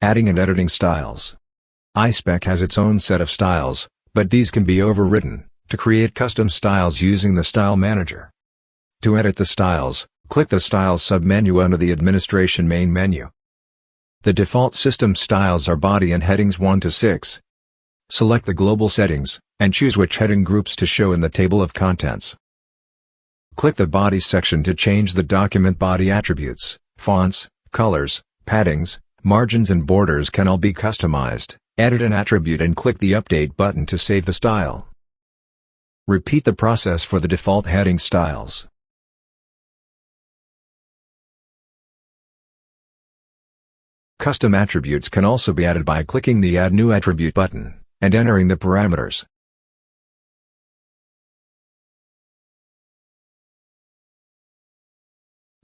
Adding and editing styles. iSpec has its own set of styles, but these can be overridden to create custom styles using the Style Manager. To edit the styles, click the Styles submenu under the Administration main menu. The default system styles are body and headings 1 to 6. Select the global settings, and choose which heading groups to show in the table of contents. Click the Body section to change the document body attributes. Fonts, colors, paddings, margins and borders can all be customized. Edit an attribute and click the Update button to save the style. Repeat the process for the default heading styles. Custom attributes can also be added by clicking the Add New Attribute button, and entering the parameters.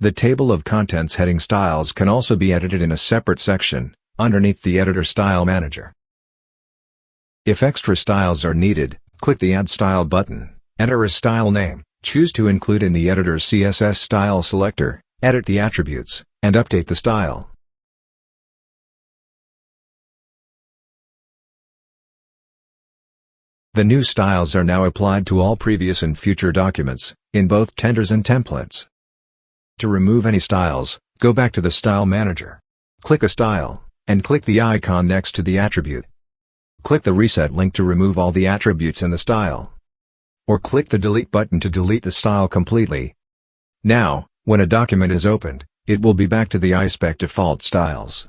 The table of contents heading styles can also be edited in a separate section, underneath the Editor Style Manager. If extra styles are needed, click the Add Style button, enter a style name, choose to include in the editor's CSS style selector, edit the attributes, and update the style. The new styles are now applied to all previous and future documents, in both tenders and templates. To remove any styles, go back to the Style Manager. Click a style, and click the icon next to the attribute. Click the Reset link to remove all the attributes in the style. Or click the Delete button to delete the style completely. Now, when a document is opened, it will be back to the iSpec default styles.